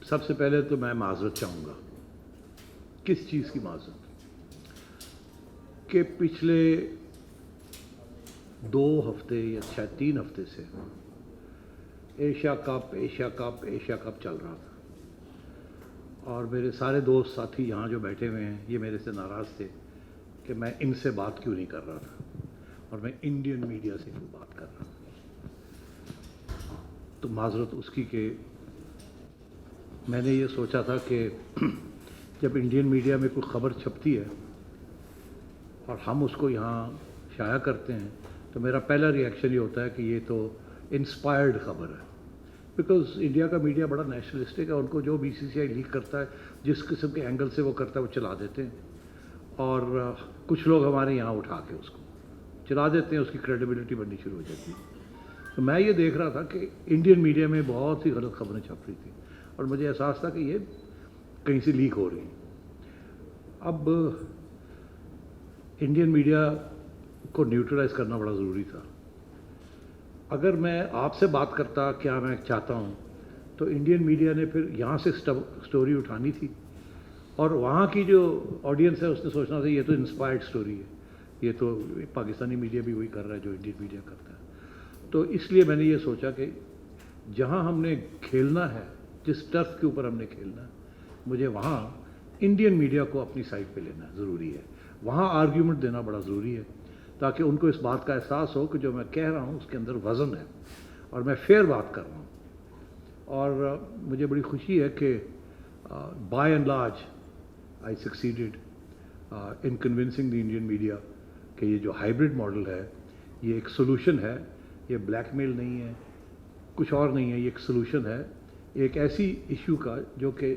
سب سے پہلے تو میں معذرت چاہوں گا. کس چیز کی معذرت؟ کہ پچھلے 2 ہفتے یا شاید 3 ہفتے سے ایشیا کپ چل رہا تھا، اور میرے سارے دوست ساتھی یہاں جو بیٹھے ہوئے ہیں یہ میرے سے ناراض تھے کہ میں ان سے بات کیوں نہیں کر رہا تھا اور میں انڈین میڈیا سے کیوں بات کر رہا تھا. تو معذرت اس کی کہ میں نے یہ سوچا تھا کہ جب انڈین میڈیا میں کوئی خبر چھپتی ہے اور ہم اس کو یہاں شائع کرتے ہیں تو میرا پہلا ری ایکشن یہ ہوتا ہے کہ یہ تو انسپائرڈ خبر ہے، بیکاز انڈیا کا میڈیا بڑا نیشنلسٹک ہے. ان کو جو BCCI لیک کرتا ہے، جس قسم کے اینگل سے وہ کرتا ہے وہ چلا دیتے ہیں، اور کچھ لوگ ہمارے یہاں اٹھا کے اس کو چلا دیتے ہیں، اس کی کریڈیبلٹی بننی شروع ہو جاتی ہے. تو میں یہ دیکھ رہا تھا کہ انڈین میڈیا میں بہت سی غلط خبریں چھپ رہی تھیں اور مجھے احساس تھا کہ یہ کہیں سے لیک ہو رہی ہیں. اب انڈین میڈیا کو نیوٹرلائز کرنا بڑا ضروری تھا. اگر میں آپ سے بات کرتا کیا میں چاہتا ہوں تو انڈین میڈیا نے پھر یہاں سے سٹوری اٹھانی تھی، اور وہاں کی جو آڈینس ہے اس نے سوچنا تھا یہ تو انسپائرڈ سٹوری ہے، یہ تو پاکستانی میڈیا بھی وہی کر رہا ہے جو انڈین میڈیا کرتا ہے. تو اس لیے میں نے یہ سوچا کہ جہاں ہم نے کھیلنا ہے، جس ٹرف کے اوپر ہم نے کھیلنا ہے، مجھے وہاں انڈین میڈیا کو اپنی سائڈ پہ لینا ضروری ہے، وہاں آرگیومنٹ دینا بڑا ضروری ہے تاکہ ان کو اس بات کا احساس ہو کہ جو میں کہہ رہا ہوں اس کے اندر وزن ہے اور میں فیئر بات کر رہا ہوں. اور مجھے بڑی خوشی ہے کہ by and large I succeeded in convincing the Indian media کہ یہ جو ہائیبرڈ ماڈل ہے یہ ایک سولوشن ہے، یہ بلیک میل نہیں ہے، کچھ اور نہیں ہے، یہ ایک سولوشن ہے ایک ایسی ایشو کا جو کہ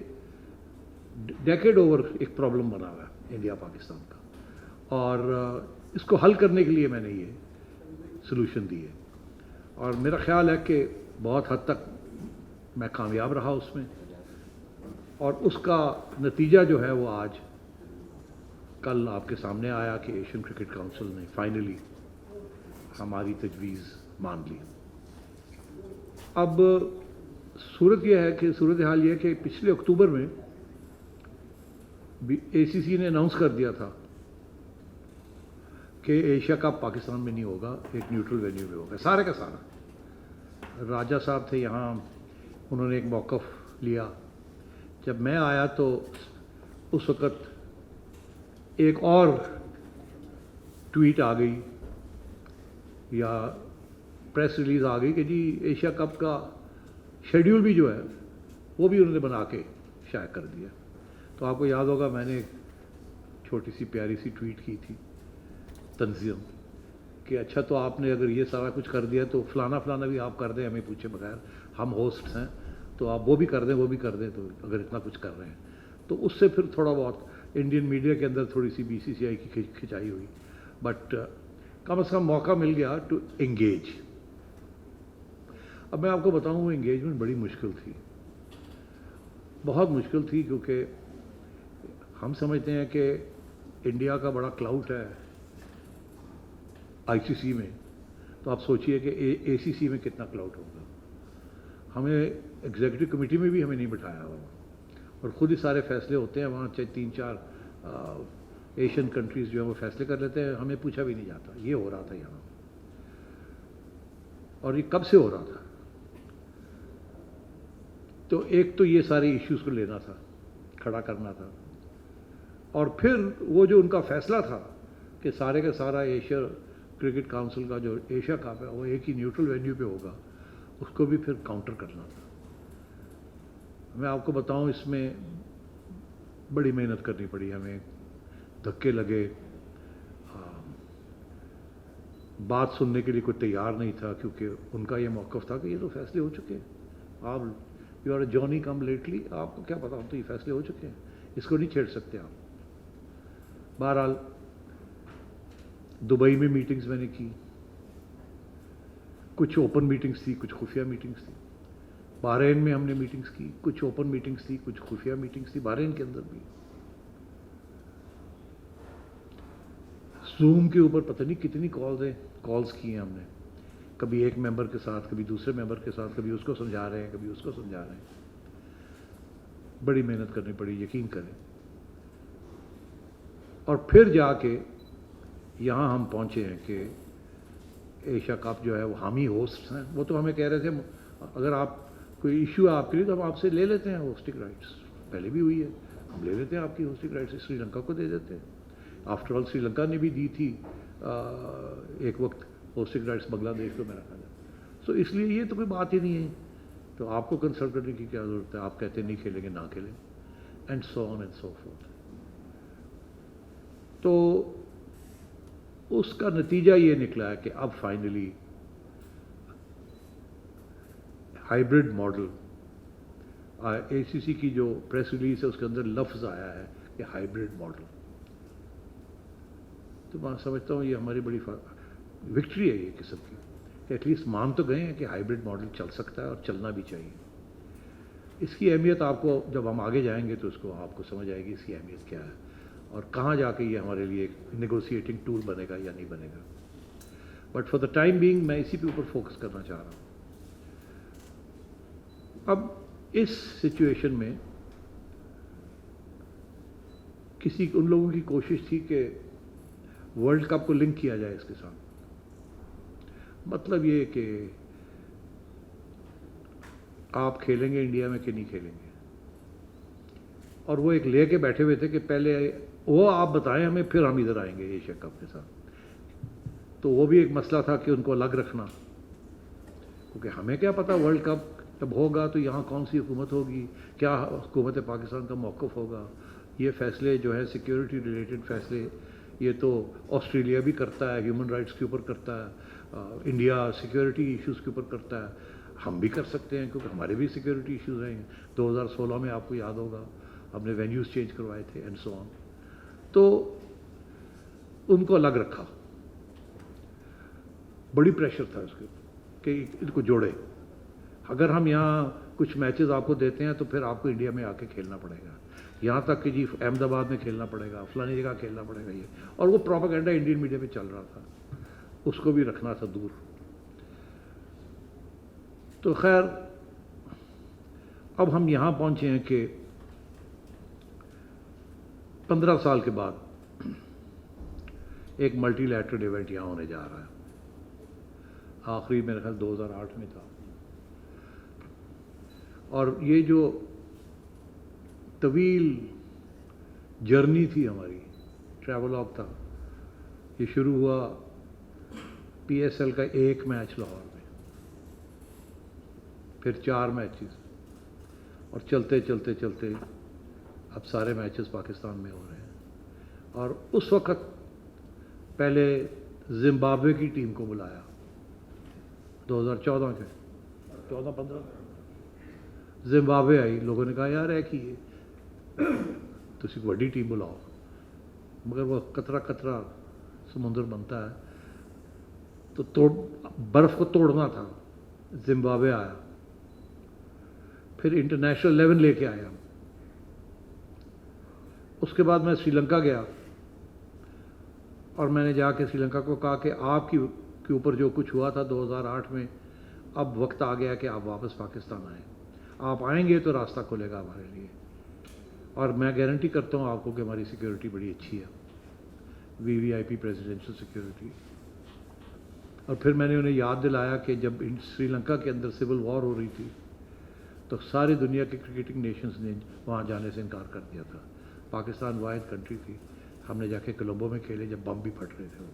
ڈیکیڈ اوور ایک پرابلم بنا ہوا ہے انڈیا پاکستان کا، اور اس کو حل کرنے کے لیے میں نے یہ سولوشن دی ہے. اور میرا خیال ہے کہ بہت حد تک میں کامیاب رہا اس میں، اور اس کا نتیجہ جو ہے وہ آج کل آپ کے سامنے آیا کہ ایشین کرکٹ کونسل نے فائنلی ہماری تجویز مان لی. اب صورتحال یہ ہے کہ پچھلے اکتوبر میں ACC نے اناؤنس کر دیا تھا کہ ایشیا کپ پاکستان میں نہیں ہوگا، ایک نیوٹرل وینیو میں ہوگا، سارے کا سارا. راجہ صاحب تھے یہاں، انہوں نے ایک موقف لیا. جب میں آیا تو اس وقت ایک اور ٹویٹ آ گئی یا پریس ریلیز آ گئی کہ جی ایشیا کپ کا شیڈیول بھی جو ہے وہ بھی انہوں نے بنا کے شائع کر دیا. تو آپ کو یاد ہوگا میں نے ایک چھوٹی سی پیاری سی ٹویٹ کی تھی تنظیم کہ اچھا تو آپ نے اگر یہ سارا کچھ کر دیا تو فلانا بھی آپ کر دیں ہمیں پوچھے بغیر، ہم ہوسٹس ہیں تو آپ وہ بھی کر دیں تو اگر اتنا کچھ کر رہے ہیں. تو اس سے پھر تھوڑا بہت انڈین میڈیا کے اندر تھوڑی سی BCCI کی کھچائی ہوئی، بٹ کم از کم موقع مل گیا ٹو انگیج. اب میں آپ کو بتاؤں وہ انگیجمنٹ بڑی مشکل تھی، بہت مشکل تھی، کیونکہ ہم سمجھتے ہیں کہ انڈیا کا بڑا کلاؤٹ ہے ICC میں، تو آپ سوچئے کہ ACC میں کتنا کلاؤٹ ہوگا. ہمیں ایگزیکٹو کمیٹی میں بھی ہمیں نہیں بٹھایا ہوا، اور خود ہی سارے فیصلے ہوتے ہیں وہاں، 3-4 ایشین کنٹریز جو ہیں وہ فیصلے کر لیتے ہیں، ہمیں پوچھا بھی نہیں جاتا. یہ ہو رہا تھا یہاں، اور یہ کب سے ہو رہا تھا. تو ایک تو یہ سارے ایشوز کو لینا تھا، کھڑا کرنا تھا، اور پھر وہ جو ان کا فیصلہ تھا کہ سارے کا سارا ایشیا کرکٹ کونسل کا جو ایشیا کپ ہے وہ ایک ہی نیوٹرل وینیو پہ ہوگا، اس کو بھی پھر کاؤنٹر کرنا تھا. میں آپ کو بتاؤں اس میں بڑی محنت کرنی پڑی ہمیں، دھکے لگے، بات سننے کے لیے کوئی تیار نہیں تھا، کیونکہ ان کا یہ موقف تھا کہ یہ تو فیصلے ہو چکے ہیں، آپ you are Johnny come lately, آپ کو کیا پتا، ہم تو یہ فیصلے ہو چکے ہیں، اس کو نہیں چھیڑ سکتے آپ. بہرحال دبئی میں میٹنگز میں نے کی، کچھ اوپن میٹنگز تھی، کچھ خفیہ میٹنگز تھی. بحرین میں ہم نے میٹنگز کی، کچھ اوپن میٹنگز تھی، کچھ خفیہ میٹنگز تھی بحرین کے اندر بھی. زوم کے اوپر پتہ نہیں کتنی کالز کی ہیں ہم نے، کبھی ایک ممبر کے ساتھ، کبھی دوسرے ممبر کے ساتھ، کبھی اس کو سمجھا رہے ہیں، کبھی اس کو سمجھا رہے ہیں. بڑی محنت کرنی پڑی، یقین کریں. اور پھر جا کے یہاں ہم پہنچے ہیں کہ ایشیا کپ جو ہے وہ ہم ہی ہوسٹس ہیں. وہ تو ہمیں کہہ رہے تھے اگر آپ کوئی ایشو ہے آپ کے لیے تو ہم آپ سے لے لیتے ہیں ہوسٹنگ رائٹس. پہلے بھی ہوئی ہے، ہم لے لیتے ہیں آپ کی ہوسٹنگ رائٹس، سری لنکا کو دے دیتے ہیں. آفٹر آل سری لنکا نے بھی دی تھی ایک وقت ہوسٹنگ رائٹس بنگلہ دیش کو میرا خیال ہے. سو اس لیے یہ تو کوئی بات ہی نہیں ہے. تو آپ کو کنسلٹ کرنے کی کیا ضرورت ہے؟ آپ کہتے ہیں نہیں کھیلیں گے نہ کھیلیں، and so on and so forth. تو اس کا نتیجہ یہ نکلا ہے کہ اب فائنلی ہائیبرڈ ماڈل، اے سی سی کی جو پریس ریلیز ہے اس کے اندر لفظ آیا ہے کہ ہائیبرڈ ماڈل. تو میں سمجھتا ہوں یہ ہماری بڑی وکٹری ہے یہ قسم کی، کہ ایٹ لیسٹ مان تو گئے ہیں کہ ہائیبرڈ ماڈل چل سکتا ہے اور چلنا بھی چاہیے. اس کی اہمیت آپ کو جب ہم آگے جائیں گے تو اس کو آپ کو سمجھ آئے گی اس کی اہمیت کیا ہے اور کہاں جا کے یہ ہمارے لیے ایک نیگوسیٹنگ ٹول بنے گا یا نہیں بنے گا. But for the time being میں اسی کے اوپر فوکس کرنا چاہ رہا ہوں. اب اس سچویشن میں ان لوگوں کی کوشش تھی کہ ورلڈ کپ کو لنک کیا جائے اس کے ساتھ. مطلب یہ کہ آپ کھیلیں گے انڈیا میں کہ نہیں کھیلیں گے. اور وہ ایک لے کے بیٹھے ہوئے تھے کہ پہلے وہ آپ بتائیں ہمیں پھر ہم ادھر آئیں گے ایشیا کپ کے ساتھ. تو وہ بھی ایک مسئلہ تھا کہ ان کو الگ رکھنا، کیونکہ ہمیں کیا پتہ ورلڈ کپ جب ہوگا تو یہاں کون سی حکومت ہوگی، کیا حکومت پاکستان کا موقف ہوگا. یہ فیصلے جو ہے سیکیورٹی ریلیٹڈ فیصلے یہ تو آسٹریلیا بھی کرتا ہے، ہیومن رائٹس کے اوپر کرتا ہے، انڈیا سیکیورٹی ایشوز کے اوپر کرتا ہے. ہم بھی کر سکتے ہیں کیونکہ ہمارے بھی سیکیورٹی ایشوز ہیں. 2016 میں آپ کو یاد ہوگا ہم نے وینیوز چینج کروائے تھے اینڈ سو آن. تو ان کو الگ رکھا، بڑی پریشر تھا اس کے کہ ان کو جوڑے. اگر ہم یہاں کچھ میچز آپ کو دیتے ہیں تو پھر آپ کو انڈیا میں آ کے کھیلنا پڑے گا، یہاں تک کہ جی احمد آباد میں کھیلنا پڑے گا، فلانی جگہ کھیلنا پڑے گا. یہ اور وہ پروپیگنڈا انڈین میڈیا میں چل رہا تھا، اس کو بھی رکھنا تھا دور. تو خیر اب ہم یہاں پہنچے ہیں کہ 15 سال کے بعد ایک ملٹی لیٹرل ایونٹ یہاں ہونے جا رہا ہے. آخری میرے خیال 2008 میں تھا. اور یہ جو طویل جرنی تھی ہماری، ٹریولاگ تھا، یہ شروع ہوا پی ایس ایل کا ایک میچ لاہور میں، پھر 4 میچز، اور چلتے چلتے چلتے اب سارے میچز پاکستان میں ہو رہے ہیں. اور اس وقت پہلے زمبابوے کی ٹیم کو بلایا 2014 کے 14-15 زمبابوے آئی. لوگوں نے کہا یار ہے کہ تو ایک بڑی ٹیم بلاؤ، مگر وہ قطرہ قطرہ سمندر بنتا ہے تو برف کو توڑنا تھا. زمبابوے آیا، پھر انٹرنیشنل 11 لے کے آیا. اس کے بعد میں سری لنکا گیا اور میں نے جا کے سری لنکا کو کہا کہ آپ کے اوپر جو کچھ ہوا تھا 2008 میں، اب وقت آ گیا کہ آپ واپس پاکستان آئیں. آپ آئیں گے تو راستہ کھلے گا ہمارے لیے، اور میں گارنٹی کرتا ہوں آپ کو کہ ہماری سیکیورٹی بڑی اچھی ہے، وی آئی پی پریزیڈنشل سیکیورٹی. اور پھر میں نے انہیں یاد دلایا کہ جب سری لنکا کے اندر سول وار ہو رہی تھی تو ساری دنیا کے کرکٹنگ نیشنز نے وہاں جانے سے انکار کر دیا تھا. پاکستان واحد کنٹری تھی. ہم نے جا کے کولمبو میں کھیلے جب بم بھی پھٹ رہے تھے.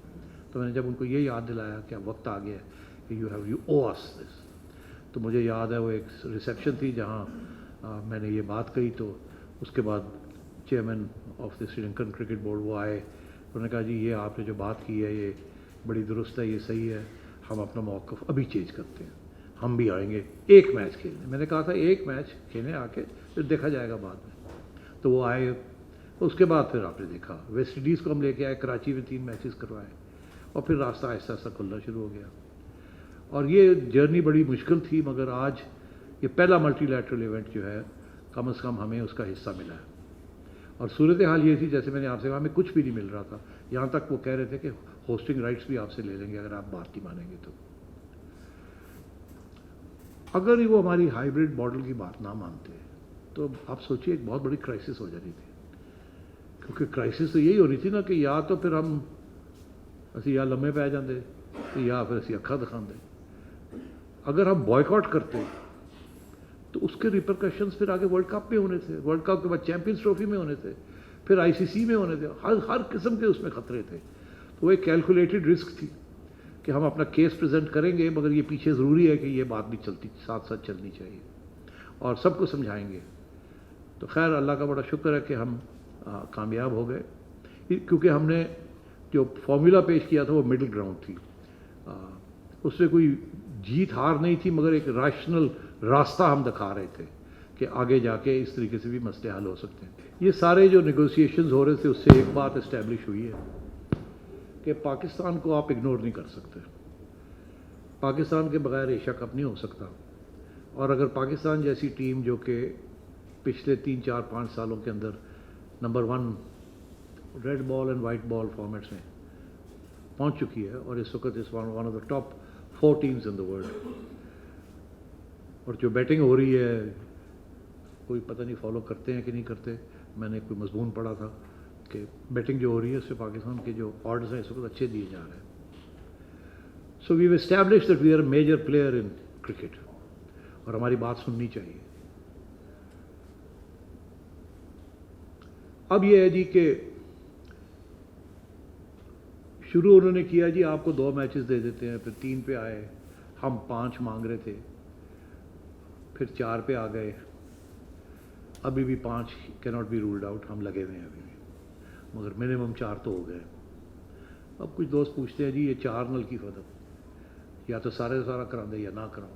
تو میں نے جب ان کو یہ یاد دلایا کہ اب وقت آ گیا ہے کہ یو او اس دس، تو مجھے یاد ہے وہ ایک ریسیپشن تھی جہاں میں نے یہ بات کہی. تو اس کے بعد chairman of the Sri Lankan cricket board وہ آئے، انہوں نے کہا جی یہ آپ نے جو بات کی ہے یہ بڑی درست ہے، یہ صحیح ہے، ہم اپنا موقف ابھی چینج کرتے ہیں، ہم بھی آئیں گے ایک میچ کھیلنے. میں نے کہا تھا ایک میچ کھیلنے آ کے پھر دیکھا جائے گا بعد میں. تو وہ آئے. اس کے بعد پھر آپ نے دیکھا ویسٹ انڈیز کو ہم لے کے آئے، کراچی میں 3 میچز کروائے، اور پھر راستہ آہستہ آہستہ کھلنا شروع ہو گیا. اور یہ جرنی بڑی مشکل تھی، مگر آج یہ پہلا ملٹی لیٹرل ایونٹ جو ہے کم از کم ہمیں اس کا حصہ ملا ہے. اور صورتحال یہ تھی جیسے میں نے آپ سے کہا ہمیں کچھ بھی نہیں مل رہا تھا، یہاں تک وہ کہہ رہے تھے کہ ہوسٹنگ رائٹس بھی آپ سے لے لیں گے اگر آپ بات نہیں مانیں گے تو. اگر وہ ہماری ہائیبرڈ ماڈل کی بات نہ مانتے تو آپ سوچیے ایک بہت بڑی کرائسس ہو جانی تھی، کیونکہ کرائسس تو یہی ہونی تھی نا کہ یا تو پھر ہم اسی یا لمے پہ جاندے یا پھر اسی اکھا دکھاندے. اگر ہم بوائیکاٹ کرتے تو اس کے ریپرکشنز پھر آگے ورلڈ کپ میں ہونے تھے، ورلڈ کپ کے بعد چیمپئنز ٹرافی میں ہونے تھے، پھر آئی سی سی میں ہونے تھے، ہر قسم کے اس میں خطرے تھے. تو وہ ایک کیلکولیٹڈ رسک تھی کہ ہم اپنا کیس پریزنٹ کریں گے، مگر یہ پیچھے ضروری ہے کہ یہ بات بھی چلتی ساتھ ساتھ چلنی چاہیے اور سب کو سمجھائیں گے. تو خیر اللہ کا بڑا شکر ہے کہ ہم کامیاب ہو گئے، کیونکہ ہم نے جو فارمولا پیش کیا تھا وہ مڈل گراؤنڈ تھی. اس سے کوئی جیت ہار نہیں تھی، مگر ایک ریشنل راستہ ہم دکھا رہے تھے کہ آگے جا کے اس طریقے سے بھی مسئلے حل ہو سکتے ہیں. یہ سارے جو نیگوسیشنز ہو رہے تھے اس سے ایک بات اسٹیبلش ہوئی ہے کہ پاکستان کو آپ اگنور نہیں کر سکتے. پاکستان کے بغیر ایشیا کپ نہیں ہو سکتا، اور اگر پاکستان جیسی ٹیم جو کہ پچھلے 3 4 5 سالوں کے اندر number 1 red ball and white ball formats میں پہنچ چکی ہے اور اس وقت اس one of the top 4 teams in the world, اور جو بیٹنگ ہو رہی ہے کوئی پتہ نہیں فالو کرتے ہیں کہ نہیں کرتے. میں نے کوئی مضمون پڑھا تھا کہ بیٹنگ جو ہو رہی ہے اس سے پاکستان کے جو آڈز ہیں اس وقت اچھے دیے جا رہے ہیں. So we have establish that we are a major player in cricket, اور ہماری بات سننی چاہیے. اب یہ ہے جی کہ شروع انہوں نے کیا جی آپ کو 2 میچز دے دیتے ہیں، پھر 3 پہ آئے، ہم 5 مانگ رہے تھے، پھر 4 پہ آ گئے، ابھی بھی 5 کیناٹ بی رولڈ آؤٹ، ہم لگے ہوئے ہیں ابھی بھی، مگر منیمم 4 تو ہو گئے. اب کچھ دوست پوچھتے ہیں جی یہ 4 نل کی فتح، یا تو سارا کرا دے یا نہ کراؤ.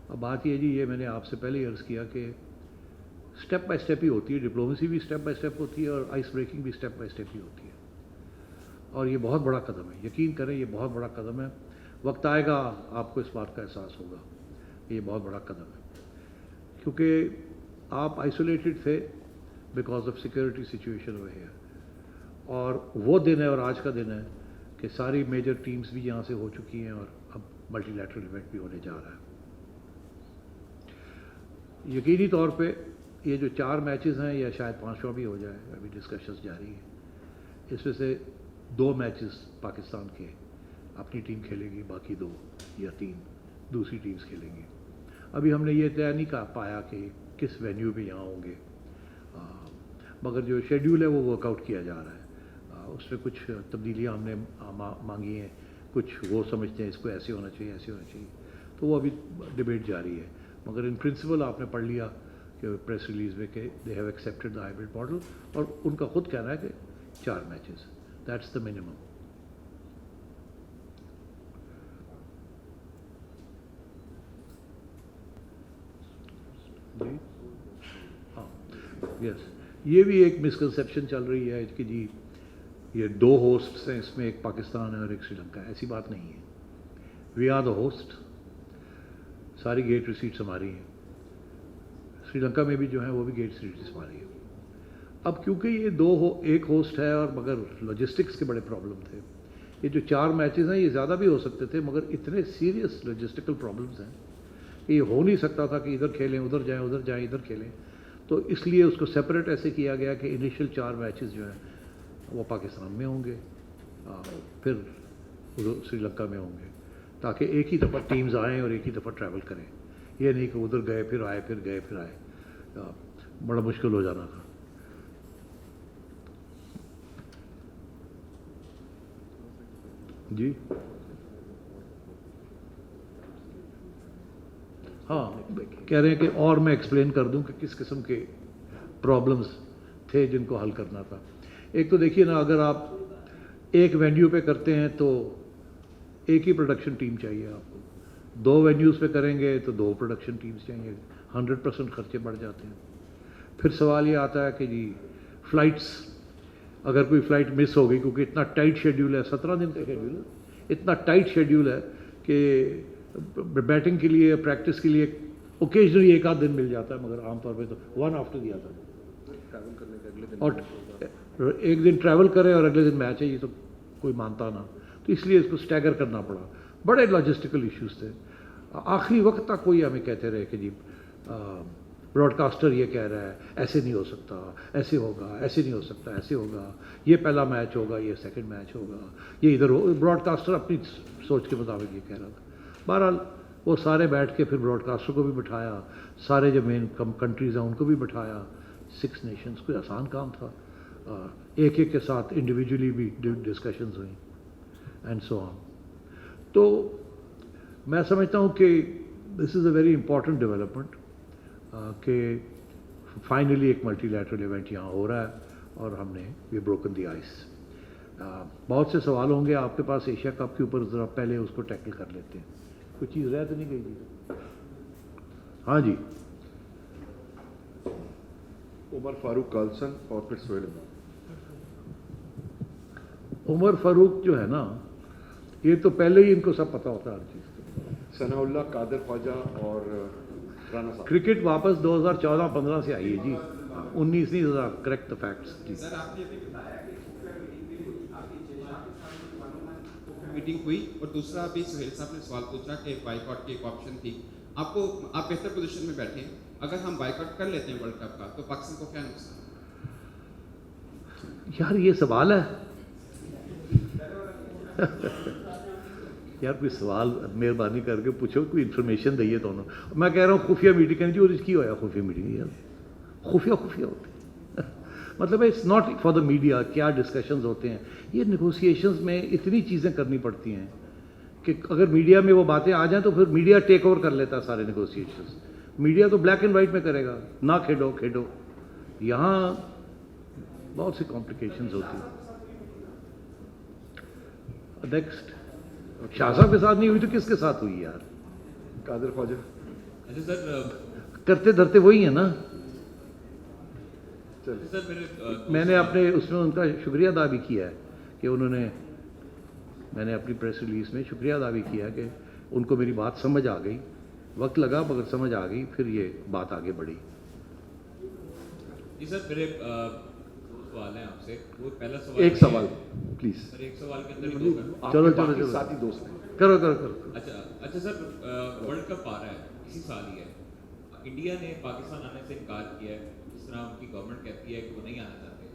اب بات یہ جی، یہ میں نے آپ سے پہلے عرض کیا کہ سٹیپ بائی سٹیپ ہی ہوتی ہے، ڈپلومیسی بھی سٹیپ بائی سٹیپ ہوتی ہے اور آئس بریکنگ بھی سٹیپ بائی سٹیپ ہی ہوتی ہے. اور یہ بہت بڑا قدم ہے، یقین کریں یہ بہت بڑا قدم ہے. وقت آئے گا آپ کو اس بات کا احساس ہوگا کہ یہ بہت بڑا قدم ہے، کیونکہ آپ آئسولیٹڈ تھے بیکاز آف سیکورٹی سچویشن ہوئے ہیں، اور وہ دن ہے اور آج کا دن ہے کہ ساری میجر ٹیمز بھی یہاں سے ہو چکی ہیں اور اب ملٹی لیٹرل ایونٹ بھی ہونے جا رہا ہے. یقینی طور پہ یہ جو 4 میچز ہیں یا شاید 5واں بھی ہو جائے، ابھی ڈسکشنز جاری ہیں، اس میں سے 2 میچز پاکستان کے اپنی ٹیم کھیلے گی، باقی 2 یا 3 دوسری ٹیمز کھیلیں گی. ابھی ہم نے یہ طے نہیں کر پایا کہ کس وینیو پہ یہاں ہوں گے، مگر جو شیڈیول ہے وہ ورک آؤٹ کیا جا رہا ہے. اس میں کچھ تبدیلیاں ہم نے مانگی ہیں، کچھ وہ سمجھتے ہیں اس کو ایسے ہونا چاہیے ایسے ہونا چاہیے، تو وہ ابھی ڈبیٹ جاری ہے. مگر ان پرنسپل آپ نے پڑھ لیا کہ پریس ریلیز میں کہ they have accepted the hybrid model, اور ان کا خود کہنا ہے کہ 4 میچز دیٹس دا منیمم. جی ہاں یس، یہ بھی ایک مسکنسیپشن چل رہی ہے کہ جی یہ 2 ہوسٹس ہیں، اس میں ایک پاکستان ہے اور ایک سری لنکا ہے. ایسی بات نہیں ہے، وی آر دا ہوسٹ، ساری گیٹ ریسیٹس ہماری ہیں. سری لنکا میں بھی جو ہیں وہ بھی گیٹ ریسیٹس ہماری ہیں. اب کیونکہ یہ ایک ہوسٹ ہے اور مگر لاجسٹکس کے بڑے پرابلم تھے، یہ جو 4 میچز ہیں یہ زیادہ بھی ہو سکتے تھے، مگر اتنے سیریس لاجسٹیکل پرابلمز ہیں کہ یہ ہو نہیں سکتا تھا کہ ادھر کھیلیں ادھر جائیں ادھر جائیں ادھر کھیلیں. تو اس لیے اس کو سپریٹ ایسے کیا گیا کہ انیشیل 4 میچز جو ہیں وہ پاکستان میں ہوں گے، پھر سری لنکا میں ہوں گے، تاکہ ایک ہی دفعہ ٹیمز آئیں اور ایک ہی دفعہ ٹریول کریں. یہ نہیں کہ ادھر گئے پھر آئے پھر گئے پھر آئے، بڑا مشکل ہو جانا تھا. جی ہاں کہہ رہے ہیں کہ اور میں ایکسپلین کر دوں کہ کس قسم کے پرابلمز تھے جن کو حل کرنا تھا. ایک تو دیکھیے نا، اگر آپ ایک وینیو پہ کرتے ہیں تو ایک ہی پروڈکشن ٹیم چاہیے آپ کو، 2 وینیوز پہ کریں گے تو 2 پروڈکشن ٹیمز چاہیے، 100% خرچے بڑھ جاتے ہیں. پھر سوال یہ آتا ہے کہ جی فلائٹس، اگر کوئی فلائٹ مس ہو گئی، کیونکہ اتنا ٹائٹ شیڈیول ہے، 17 دن کا شیڈیول ہے، اتنا ٹائٹ شیڈیول ہے کہ بیٹنگ کے لیے پریکٹس کے لیے اوکیجنلی 1 آدھ دن مل جاتا ہے، مگر عام طور پہ تو 1 آفٹر دی آتا ہے، اور 1 دن ٹریول کرے اور اگلے دن میچ ہے، یہ تو کوئی مانتا نہ. تو اس لیے اس کو سٹیگر کرنا پڑا، بڑے لاجسٹیکل ایشوز تھے. آخری وقت تک کوئی ہمیں کہتے رہے کہ جی براڈ کاسٹر یہ کہہ رہا ہے ایسے نہیں ہو سکتا، ایسے ہوگا، ایسے نہیں ہو سکتا، ایسے ہوگا، یہ پہلا میچ ہوگا، یہ سیکنڈ میچ ہوگا، یہ ادھر ہو. براڈ کاسٹر اپنی سوچ کے مطابق یہ کہہ رہا تھا. بہرحال وہ سارے بیٹھ کے پھر براڈ کاسٹر کو بھی بٹھایا، سارے جو مین کنٹریز ہیں ان کو بھی بٹھایا. 6 نیشنز، کوئی آسان کام تھا. ایک ایک کے ساتھ انڈیویجولی بھی ڈسکشنز ہوئیں اینڈ سو آن. تو میں سمجھتا ہوں کہ دس از اے ویری امپورٹنٹ ڈیولپمنٹ کہ فائنلی ایک ملٹی لیٹرل ایونٹ یہاں ہو رہا ہے اور ہم نے یہ بروکن دی آئس. بہت سے سوال ہوں گے آپ کے پاس ایشیا کپ کے اوپر، ذرا پہلے اس کو ٹیکل کر لیتے ہیں. کوئی چیز رہ تو نہیں گئی جی؟ ہاں جی. عمر فاروق کالسن اور پھر سہیل. عمر فاروق جو ہے نا، یہ تو پہلے ہی ان کو سب پتہ ہوتا ہے ہر چیز کا. ثناء اللہ، قادر خواجہ اور رانا صاحب. کرکٹ واپس 2014-15 سے آئی ہے جی، 19 نہیں ذرا کریکٹ دا فیکٹس جی. سر آپ نے ابھی بتایا کہ آپ کی 6 شاہ کے ساتھ میٹنگ ہوئی، اور دوسرا ابھی سہیل صاحب نے سوال پوچھا کہ بائیکاٹ کی ایک آپشن تھی. آپ بہتر پوزیشن میں بیٹھے ہیں، اگر ہم بائیکاٹ کر لیتے ہیں ورلڈ کپ کا تو پاکستان کو کیا نقصان؟ یار یہ سوال ہے یار کوئی سوال مہربانی کر کے پوچھو، کوئی انفارمیشن دئیے تو. میں کہہ رہا ہوں خفیہ میٹنگ جی، اور اس کی ہوا خفیہ میٹنگ یار خفیہ ہوتے ہیں مطلب it's not for the media. کیا ڈسکشنز ہوتے ہیں یہ نیگوسیشنز میں، اتنی چیزیں کرنی پڑتی ہیں کہ اگر میڈیا میں وہ باتیں آ جائیں تو پھر میڈیا ٹیک اوور کر لیتا ہے سارے نیگوسیشنز. میڈیا تو بلیک اینڈ وائٹ میں کرے گا، نہ کھیڈو. یہاں بہت سی کمپلیکیشنز ہوتی ہیں. نیکسٹ شاہ صاحب کے ساتھ نہیں ہوئی تو کس کے ساتھ ہوئی یار؟ قادر خواجہ. اچھا سر، کرتے دھرتے وہی ہیں نا. چلیے میں نے اپنے اس میں ان کا شکریہ ادا بھی کیا ہے کہ انہوں نے، میں نے اپنی پریس ریلیز میں شکریہ ادا بھی کیا کہ ان کو میری بات سمجھ آ گئی. وقت لگا مگر سمجھ آ گئی، پھر یہ بات آگے بڑھی. جی سر میرے سوال ہیں آپ سے. وہ پہلا سوال، ایک سوال پلیز. سر ایک سوال کے اندر ہی دو کرنا. چلو ساتھی دوست ہیں. کرو. اچھا سر، ورلڈ کپ آ رہا ہے، اسی سال ہی ہے. انڈیا نے پاکستان آنے سے انکار کیا ہے، جس طرح ان کی گورنمنٹ کہتی ہے کہ وہ نہیں آنا چاہتے.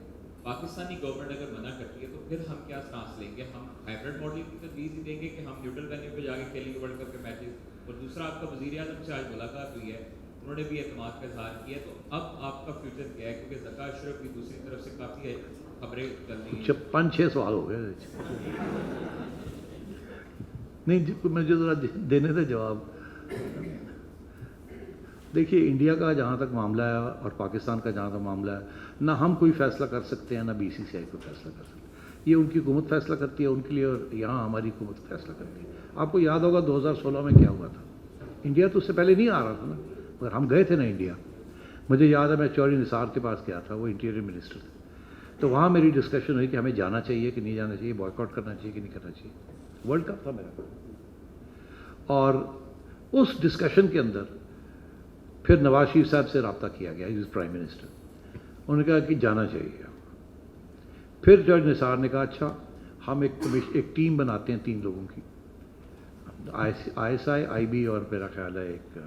پاکستانی گورنمنٹ اگر منع کرتی ہے تو پھر ہم کیا سٹانس لیں گے؟ ہم ہائبرڈ ماڈل کی تجویز ہی دیں گے کہ ہم نیوٹرل وینیو پہ جا کے کھیلیں گے ورلڈ کپ کے میچز؟ اور دوسرا، آپ کا وزیر اعظم سے آج ملاقات ہوئی ہے، انہوں نے بھی اعتماد کا اظہار کیا ہے. تو اب آپ کا فیوچر کیا ہے؟ کیونکہ ذکا اشرف کی دوسری طرف سے کافی خبریں چل رہی ہیں. 5-6 سوال ہو گئے نہیں، مجھے ذرا دینے دے جواب. دیکھیے انڈیا کا جہاں تک معاملہ ہے اور پاکستان کا جہاں تک معاملہ ہے، نہ ہم کوئی فیصلہ کر سکتے ہیں نہ BCCI کوئی فیصلہ کر سکتے ہیں. یہ ان کی حکومت فیصلہ کرتی ہے ان کے لیے، اور یہاں ہماری حکومت فیصلہ کرتی ہے. آپ کو یاد ہوگا 2016 میں کیا ہوا تھا. انڈیا تو اس سے پہلے نہیں آ رہا تھا نا، مگر ہم گئے تھے نا انڈیا. مجھے یاد ہے میں چوہدری نثار کے پاس گیا تھا، وہ انٹیریئر منسٹر تھے. تو وہاں میری ڈسکشن ہوئی کہ ہمیں جانا چاہیے کہ نہیں جانا چاہیے، بوائیکاٹ کرنا چاہیے کہ نہیں کرنا چاہیے. ورلڈ کپ تھا میرا. اور اس ڈسکشن کے اندر پھر نواز شریف صاحب سے رابطہ کیا گیا، ہی از پرائم منسٹر. انہوں نے کہا کہ جانا چاہیے. پھر جج نثار نے کہا اچھا ہم ایک ٹیم بناتے ہیں 3 لوگوں کی، ISI IB اور میرا خیال ہے ایک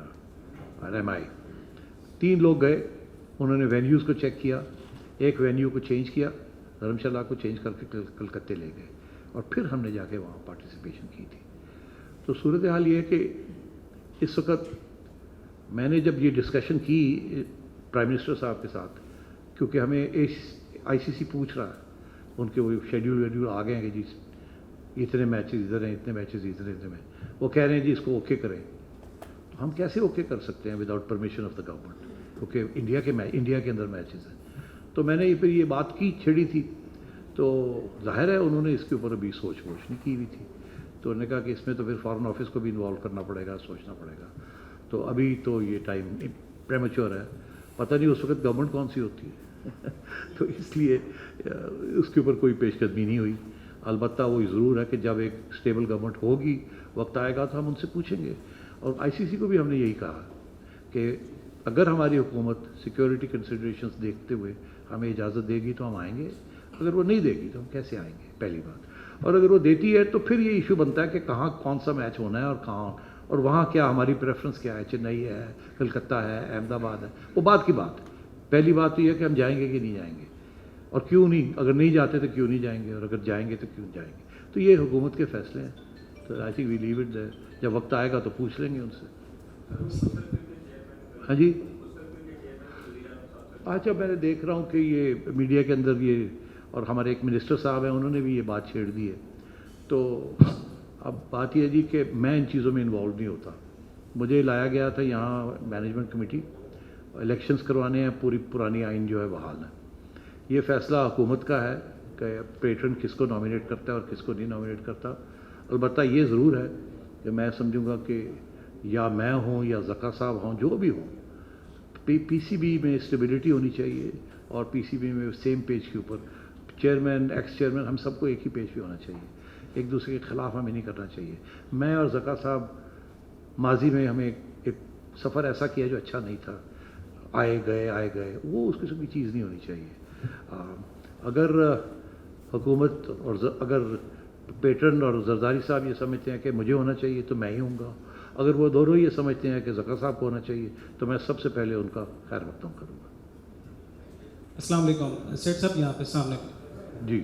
RMI. 3 لوگ گئے، انہوں نے وینیوز کو چیک کیا. ایک وینیو کو چینج کیا، دھرم شالہ کو چینج کر کے کلکتے لے گئے، اور پھر ہم نے جا کے وہاں پارٹیسپیشن کی تھی. تو صورتحال یہ ہے کہ اس وقت میں نے جب یہ ڈسکشن کی پرائم منسٹر صاحب کے ساتھ، کیونکہ ہمیں ICC پوچھ رہا ہے، ان کے وہ شیڈیول آ گئے ہیں کہ جی اتنے میچز ادھر ہیں، اتنے میچز ادھر ہیں. وہ کہہ رہے ہیں جی اس کو اوکے کریں. تو ہم کیسے اوکے کر سکتے ہیں without permission of the government, کیونکہ انڈیا کے اندر میچز ہیں. تو میں نے پھر یہ بات کی، چھڑی تھی. تو ظاہر ہے انہوں نے اس کے اوپر ابھی سوچ نہیں کی ہوئی تھی. تو انہوں نے کہا کہ اس میں تو پھر فارن آفس کو بھی انوالو کرنا پڑے گا، سوچنا پڑے گا. تو ابھی تو یہ ٹائم پریمیچور ہے، پتہ نہیں اس وقت گورنمنٹ کون سی ہوتی ہے تو اس لیے اس کے اوپر کوئی پیش قدمی نہیں ہوئی. البتہ وہ ضرور ہے کہ جب ایک اسٹیبل گورنمنٹ ہوگی، وقت آئے گا تو ہم ان سے پوچھیں گے. اور ICC کو بھی ہم نے یہی کہا کہ اگر ہماری حکومت سیکیورٹی کنسیڈریشنز دیکھتے ہوئے ہمیں اجازت دے گی تو ہم آئیں گے، اگر وہ نہیں دے گی تو ہم کیسے آئیں گے، پہلی بات. اور اگر وہ دیتی ہے تو پھر یہ ایشو بنتا ہے کہ کہاں کون سا میچ ہونا ہے اور کہاں اور وہاں کیا ہماری پریفرنس کیا ہے، چنئی ہے، کلکتہ ہے، احمد آباد ہے، وہ بات کی بات ہے. پہلی بات تو یہ ہے کہ ہم جائیں گے کہ نہیں جائیں گے، اور کیوں نہیں، اگر نہیں جاتے تو کیوں نہیں جائیں گے، اور اگر جائیں گے تو کیوں جائیں گے. تو یہ حکومت کے فیصلے ہیں. تو I think we leave it there. جب وقت آئے گا تو پوچھ لیں گے ان سے. ہاں جی. اچھا، میں نے دیکھ رہا ہوں کہ یہ میڈیا کے اندر یہ، اور ہمارے ایک منسٹر صاحب ہیں انہوں نے بھی یہ بات چھیڑ دی ہے. تو اب بات یہ ہے جی کہ میں ان چیزوں میں انوالو نہیں ہوتا. مجھے لایا گیا تھا یہاں مینجمنٹ کمیٹی، الیکشنز کروانے ہیں، پوری پرانی آئین جو ہے بحال ہے. یہ فیصلہ حکومت کا ہے کہ پیٹرن کس کو نامینیٹ کرتا ہے اور کس کو نہیں نامینیٹ کرتا. البتہ یہ ضرور ہے کہ میں سمجھوں گا کہ یا میں ہوں یا ذکا صاحب ہوں، جو بھی ہوں، پی سی بی میں اسٹیبلٹی ہونی چاہیے، اور پی سی بی میں سیم پیج کے اوپر چیئرمین، ایکس چیئرمین، ہم سب کو ایک ہی پیج پہ ہونا چاہیے. ایک دوسرے کے خلاف ہمیں نہیں کرنا چاہیے. میں اور ذکا صاحب ماضی میں ہمیں ایک سفر ایسا کیا جو اچھا نہیں تھا، آئے گئے، وہ اس قسم کی چیز نہیں ہونی چاہیے. اگر حکومت اور اگر پیٹرن اور زرداری صاحب یہ سمجھتے ہیں کہ مجھے ہونا چاہیے تو میں ہی ہوں گا. اگر وہ دونوں یہ سمجھتے ہیں کہ ذکا صاحب کو ہونا چاہیے تو میں سب سے پہلے ان کا خیر مقدم کروں گا. السلام علیکم. سیٹ صاحب یہاں پہ سامنے. جی.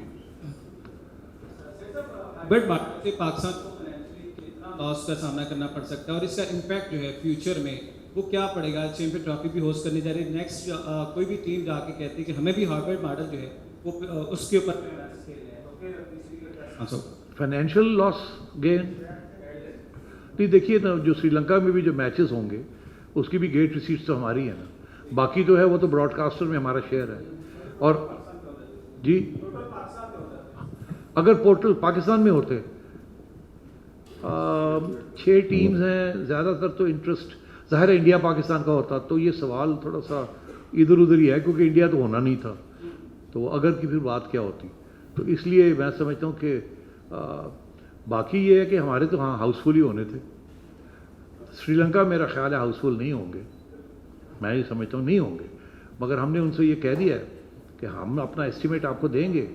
بٹ پاکستان کو لاس کا سامنا کرنا پڑ سکتا ہے، اور اس کا امپیکٹ جو ہے فیوچر میں وہ کیا پڑے گا؟ چیمپئن ٹرافی بھی ہوسٹ کرنی جا رہی ہے، نیکسٹ کوئی بھی ٹیم جا کے کہتی ہے کہ ہمیں بھی ہائبرڈ ماڈل جو ہے وہ اس کے اوپر فائنینشیل لاس گین نہیں. دیکھیے نا، جو سری لنکا میں بھی جو میچز ہوں گے اس کی بھی گیٹ ریسیٹس تو ہماری ہیں نا. باقی جو ہے وہ تو براڈ کاسٹر میں ہمارا شیئر ہے. اور جی، اگر پورٹل پاکستان میں ہوتے 6 ٹیمز ہیں، زیادہ تر تو انٹرسٹ ظاہر ہے انڈیا پاکستان کا ہوتا تو یہ سوال تھوڑا سا ادھر ادھر ہی ہے، کیونکہ انڈیا تو ہونا نہیں تھا. تو اگر کی پھر بات کیا ہوتی. تو اس لیے میں سمجھتا ہوں کہ باقی یہ ہے کہ ہمارے تو ہاں ہاؤس فل ہی ہونے تھے. سری لنکا میرا خیال ہے ہاؤس فل نہیں ہوں گے، میں یہ سمجھتا ہوں نہیں ہوں گے. مگر ہم نے ان سے یہ کہہ دیا ہے کہ ہم اپنا ایسٹیمیٹ آپ کو دیں گے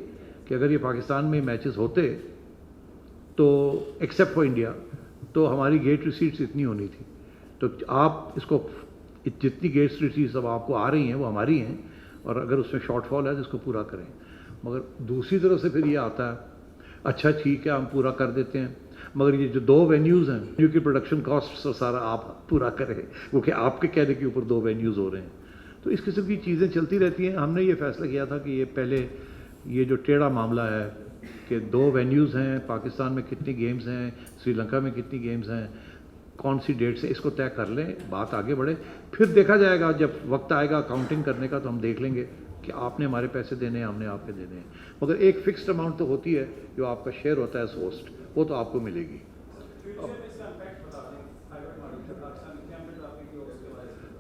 کہ اگر یہ پاکستان میں میچز ہوتے تو ایکسیپٹ فار انڈیا تو ہماری گیٹ ریسیٹس اتنی ہونی تھی. تو آپ اس کو جتنی گیٹ ریسیٹس اب آپ کو آ رہی ہیں وہ ہماری ہیں، اور اگر اس میں شارٹ فال ہے تو اس کو پورا کریں. مگر دوسری طرف سے پھر یہ آتا ہے اچھا ٹھیک ہے ہم پورا کر دیتے ہیں، مگر یہ جو 2 وینیوز ہیں جو کہ پروڈکشن کاسٹ سارا آپ پورا کریں، وہ کہ آپ کے کہنے کے اوپر 2 وینیوز ہو رہے ہیں. تو اس قسم کی چیزیں چلتی رہتی ہیں. ہم نے یہ فیصلہ کیا تھا کہ یہ پہلے یہ جو ٹیڑھا معاملہ ہے کہ 2 وینیوز ہیں، پاکستان میں کتنی گیمز ہیں، سری لنکا میں کتنی گیمز ہیں، کون سی ڈیٹ سے، اس کو طے کر لیں، بات آگے بڑھے. پھر دیکھا جائے گا جب وقت آئے گا کاؤنٹنگ کرنے کا تو ہم دیکھ لیں گے کہ آپ نے ہمارے پیسے دینے ہیں، ہم نے آپ کے دینے ہیں. مگر ایک فکسڈ اماؤنٹ تو ہوتی ہے جو آپ کا شیئر ہوتا ہے ایز ہوسٹ، وہ تو آپ کو ملے گی.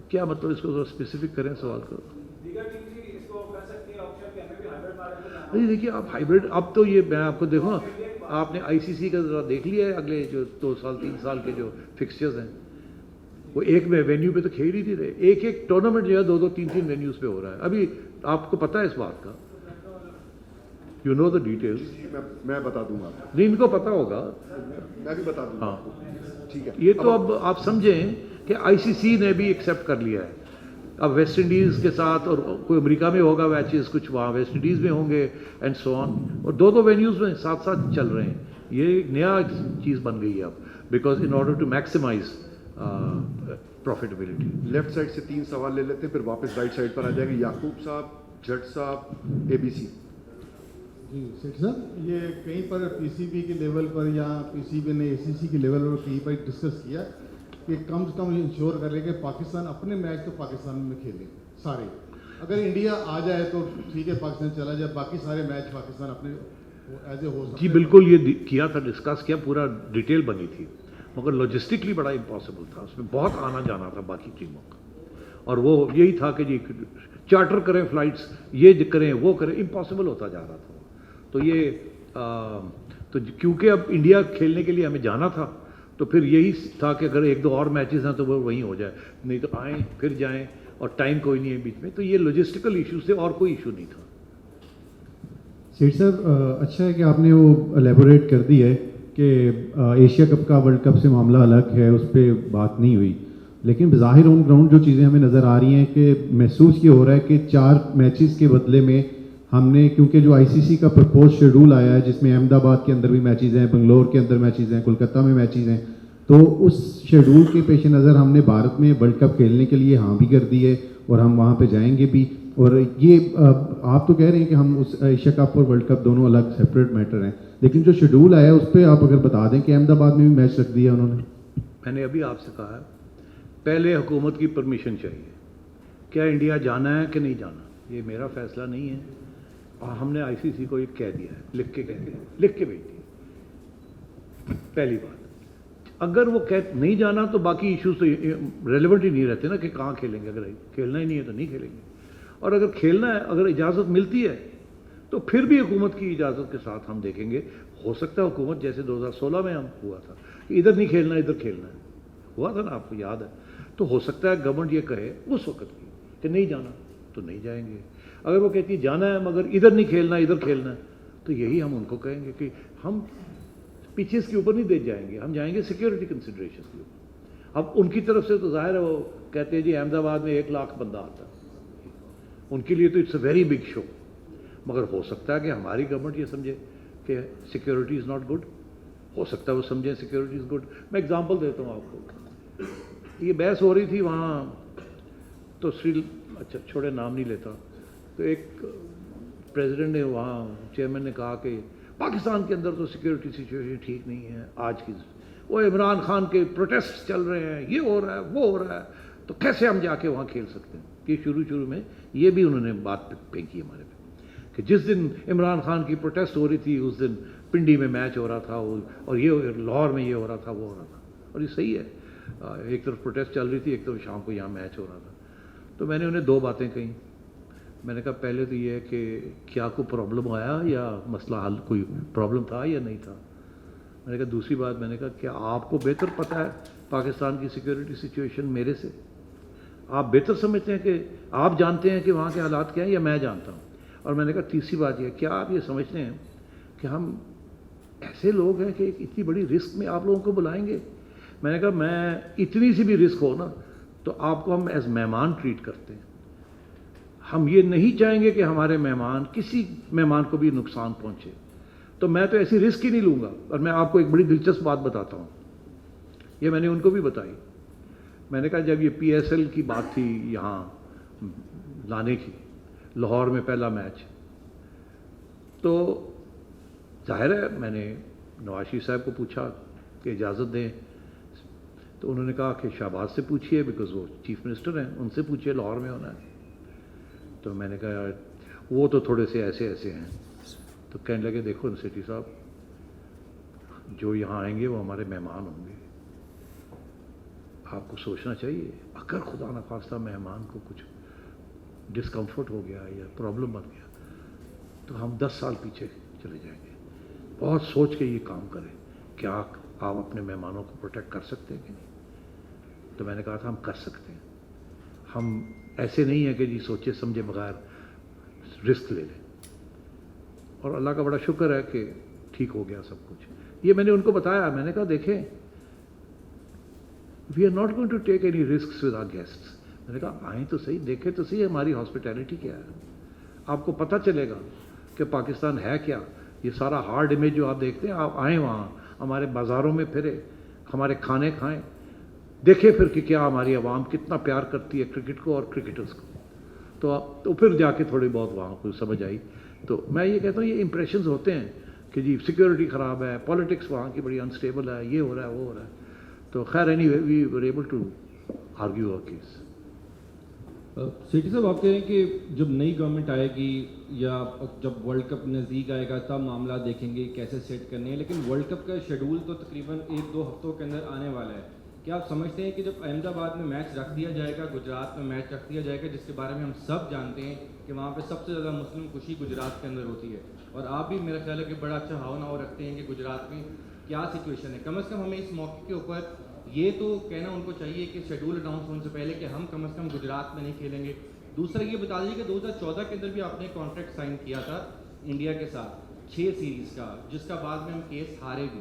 کیا مطلب، اس کو ذرا اسپیسیفک کریں سوال کو. جی دیکھیے آپ ہائیبرڈ، اب تو یہ میں آپ کو دیکھوں نا، آپ نے آئی سی سی کا ذرا دیکھ لیا ہے اگلے جو 2 سال 3 سال کے جو فکسچرز ہیں، وہ ایک میں وینیو پہ تو کھیل ہی نہیں رہے. ایک ٹورنامنٹ جو ہے 2 3 وینیوز پہ ہو رہا ہے. ابھی آپ کو پتہ ہے اس بات کا؟ You know the details. میں بتا دوں گا. نہیں، ان کو پتہ ہوگا. میں بھی بتا دوں گا. ہاں ٹھیک ہے. یہ تو اب آپ سمجھیں کہ آئی سی سی نے بھی ایکسیپٹ کر لیا ہے. اب ویسٹ انڈیز کے ساتھ، اور کوئی امریکہ میں ہوگا میچز، کچھ وہاں ویسٹ انڈیز میں ہوں گے اینڈ سو آن، اور 2 وینیوز میں ساتھ ساتھ چل رہے ہیں. یہ ایک نیا چیز بن گئی ہے اب، because in order to maximise profitability. Left side سے 3 سوال لے لیتے ہیں، پھر واپس رائٹ سائڈ پر آ جائے گا. یعقوب صاحب، جٹ صاحب، ABC. جی سیٹ صاحب، یہ کہیں پر پی سی بی کے لیول پر یا پی سی بی نے اے سی سی کے لیول پر کہیں پر ڈسکس کیا کہ کم سے کم انشور کر لے کہ پاکستان اپنے میچ تو پاکستان میں کھیلے سارے. اگر انڈیا آ جائے تو ٹھیک ہے پاکستان چلا جائے، باقی سارے میچ پاکستان اپنے ایز اے ہوسٹ. جی بالکل، یہ کیا تھا، ڈسکس کیا، پورا ڈیٹیل بنی تھی، مگر لاجسٹکلی بڑا امپاسبل تھا. اس میں بہت آنا جانا تھا باقی ٹیموں کا، اور وہ یہی تھا کہ جی چارٹر کریں فلائٹس، یہ کریں وہ کریں، امپاسبل ہوتا جا رہا تھا. تو یہ تو کیونکہ اب انڈیا کھیلنے کے لیے ہمیں جانا تھا تو پھر یہی تھا کہ اگر 1 2 اور میچز ہیں تو وہ وہیں ہو جائے، نہیں تو آئیں پھر جائیں، اور ٹائم کوئی نہیں ہے بیچ میں. تو یہ لاجسٹیکل ایشوز تھے اور کوئی ایشو نہیں تھا. سیٹ صاحب، اچھا ہے کہ آپ نے وہ الیبوریٹ کر دی ہے کہ ایشیا کپ کا ورلڈ کپ سے معاملہ الگ ہے, اس پہ بات نہیں ہوئی, لیکن بظاہر آن گراؤنڈ جو چیزیں ہمیں نظر آ رہی ہیں کہ محسوس یہ ہو رہا ہے کہ 4 میچز کے بدلے میں ہم نے, کیونکہ جو ICC کا پرپوز شیڈول آیا ہے جس میں احمد آباد کے اندر بھی میچز ہیں, بنگلور کے اندر میچز ہیں, کولکتہ میں میچز ہیں, تو اس شیڈول کے پیش نظر ہم نے بھارت میں ورلڈ کپ کھیلنے کے لیے ہاں بھی کر دی ہے اور ہم وہاں پہ جائیں گے بھی. اور یہ آپ تو کہہ رہے ہیں کہ ہم اس ایشیا کپ اور ورلڈ کپ دونوں الگ سپریٹ میٹر ہیں, لیکن جو شیڈول آیا ہے اس پہ آپ اگر بتا دیں کہ احمد آباد میں بھی میچ رکھ دیا انہوں نے. میں نے ابھی آپ سے کہا ہے, پہلے حکومت کی پرمیشن چاہیے, کیا انڈیا جانا ہے کہ نہیں جانا, یہ میرا فیصلہ نہیں ہے. اور ہم نے ICC کو یہ کہہ دیا ہے, لکھ کے بھیج دیا. پہلی بات, اگر وہ نہیں جانا تو باقی ایشوز تو ریلیونٹ ہی نہیں رہتے نا کہ کہاں کھیلیں گے. اگر کھیلنا ہی نہیں ہے تو نہیں کھیلیں گے, اور اگر کھیلنا ہے, اگر اجازت ملتی ہے تو پھر بھی حکومت کی اجازت کے ساتھ ہم دیکھیں گے. ہو سکتا ہے حکومت جیسے 2016 میں ہم ہوا تھا کہ ادھر نہیں کھیلنا ادھر کھیلنا ہے, ہوا تھا نا, آپ کو یاد ہے. تو ہو سکتا ہے گورنمنٹ یہ کہے اس وقت کی کہ نہیں جانا تو نہیں جائیں گے. اگر وہ کہتی ہے جانا ہے مگر ادھر نہیں کھیلنا ادھر کھیلنا ہے, تو یہی ہم ان کو کہیں گے کہ ہم پیچھے اس کے اوپر نہیں دے جائیں گے, ہم جائیں گے سیکیورٹی کنسیڈریشن کے اوپر. اب ان کی طرف سے تو ظاہر ہے وہ کہتے ہیں جی احمد آباد میں 1 لاکھ بندہ آتا ہے, ان کے لیے تو it's a very big show. مگر ہو سکتا ہے کہ ہماری گورنمنٹ یہ سمجھے کہ سیکیورٹی از ناٹ گڈ, ہو سکتا ہے وہ سمجھیں سیکیورٹی از گڈ. میں اگزامپل دیتا ہوں آپ کو. یہ بحث ہو رہی تھی وہاں تو اچھا چھوڑے نام نہیں لیتا, تو ایک پریزیڈنٹ نے وہاں چیئرمین نے کہا کہ پاکستان کے اندر تو سیکیورٹی سچویشن ٹھیک نہیں ہے آج کی, وہ عمران خان کے پروٹیسٹ چل رہے ہیں, یہ ہو رہا ہے وہ ہو رہا ہے, تو کیسے ہم جا کے وہاں کھیل سکتے ہیں. کہ شروع میں یہ بھی انہوں نے بات پھینکی ہمارے پہ کہ جس دن عمران خان کی پروٹیسٹ ہو رہی تھی اس دن پنڈی میں میچ ہو رہا تھا, اور یہ لاہور میں یہ ہو رہا تھا وہ ہو رہا تھا. اور یہ صحیح ہے, ایک طرف پروٹیسٹ چل رہی تھی, ایک طرف شام کو یہاں میچ ہو رہا تھا. تو میں نے انہیں 2 باتیں کہیں. میں نے کہا پہلے تو یہ ہے کہ کیا کوئی پرابلم آیا یا مسئلہ حل, کوئی پرابلم تھا یا نہیں تھا. میں نے کہا دوسری بات, میں نے کہا کیا آپ کو بہتر پتہ ہے پاکستان کی سیکیورٹی سچویشن میرے سے؟ آپ بہتر سمجھتے ہیں کہ آپ جانتے ہیں کہ وہاں کے حالات کیا ہیں یا میں جانتا ہوں؟ اور میں نے کہا تیسری بات یہ, کیا آپ یہ سمجھتے ہیں کہ ہم ایسے لوگ ہیں کہ اتنی بڑی رسک میں آپ لوگوں کو بلائیں گے؟ میں نے کہا میں اتنی سی بھی رسک ہو نا تو آپ کو ہم ایز مہمان ٹریٹ کرتے ہیں. ہم یہ نہیں چاہیں گے کہ ہمارے مہمان, کسی مہمان کو بھی نقصان پہنچے, تو میں تو ایسی رسک ہی نہیں لوں گا. اور میں آپ کو ایک بڑی دلچسپ بات بتاتا ہوں, یہ میں نے ان کو بھی بتائی. میں نے کہا جب یہ PSL کی بات تھی یہاں لانے کی, لاہور میں پہلا میچ, تو ظاہر ہے میں نے نواز شریف صاحب کو پوچھا کہ اجازت دیں, تو انہوں نے کہا کہ شہباز سے پوچھیے بیکاز وہ چیف منسٹر ہیں, ان سے پوچھیے لاہور میں ہونا ہے. تو میں نے کہا وہ تو تھوڑے سے ایسے ہیں. تو کہنے لگے دیکھو سیٹھی صاحب, جو یہاں آئیں گے وہ ہمارے مہمان ہوں گے, آپ کو سوچنا چاہیے اگر خدا نخواستہ مہمان کو کچھ ڈسکمفرٹ ہو گیا یا پرابلم بن گیا تو ہم 10 سال پیچھے چلے جائیں گے. بہت سوچ کے یہ کام کریں, کیا آپ اپنے مہمانوں کو پروٹیکٹ کر سکتے ہیں کہ نہیں؟ تو میں نے کہا تھا ہم کر سکتے ہیں. ہم ایسے نہیں ہیں کہ جی سوچے سمجھے بغیر رسک لے لیں, اور اللہ کا بڑا شکر ہے کہ ٹھیک ہو گیا سب کچھ. یہ میں نے ان کو بتایا, میں نے کہا دیکھیں we are not going to take any risks with our guests. میں نے کہا آئیں تو صحیح, دیکھیں تو صحیح ہماری ہاسپٹیلٹی کیا ہے, آپ کو پتہ چلے گا کہ پاکستان ہے کیا. یہ سارا ہارڈ امیج جو آپ دیکھتے ہیں, آپ آئیں وہاں, ہمارے بازاروں میں پھرے, ہمارے کھانے کھائیں, دیکھیں پھر کہ کیا ہماری عوام کتنا پیار کرتی ہے کرکٹ کو اور کرکٹرز کو. تو پھر جا کے تھوڑی بہت وہاں کو سمجھ آئی. تو میں یہ کہتا ہوں یہ امپریشنز ہوتے ہیں کہ جی سیکیورٹی خراب ہے, پالیٹکس وہاں کی بڑی انسٹیبل ہے, یہ ہو رہا ہے وہ ہو رہا ہے. تو خیر anyway we were able to argue our case. Sethi صاحب آپ کہہ رہے ہیں کہ جب نئی گورنمنٹ آئے گی یا جب ورلڈ کپ نزدیک آئے گا تب معاملات دیکھیں گے کیسے سیٹ کرنے ہیں, لیکن ورلڈ کپ کا شیڈول تو تقریباً 1-2 ہفتوں کے اندر آنے والا ہے. کیا آپ سمجھتے ہیں کہ جب احمد آباد میں میچ رکھ دیا جائے گا, گجرات میں میچ رکھ دیا جائے گا, جس کے بارے میں ہم سب جانتے ہیں کہ وہاں پہ سب سے زیادہ مسلم کشی گجرات کے اندر ہوتی ہے, اور آپ بھی میرا خیال ہے کہ بڑا اچھا ہاؤ رکھتے ہیں کہ گجرات میں کیا سچویشن ہے, کم از کم ہمیں اس موقع کے اوپر یہ تو کہنا ان کو چاہیے کہ شیڈول اناؤنس ہونے سے پہلے کہ ہم کم از کم گجرات میں نہیں کھیلیں گے. دوسرا یہ بتا دیجیے کہ 2014 کے اندر بھی آپ نے کانٹریکٹ سائن کیا تھا انڈیا کے ساتھ 6 سیریز کا, جس کا بعد میں ہم کیس ہارے بھی,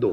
2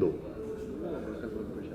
2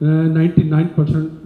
99%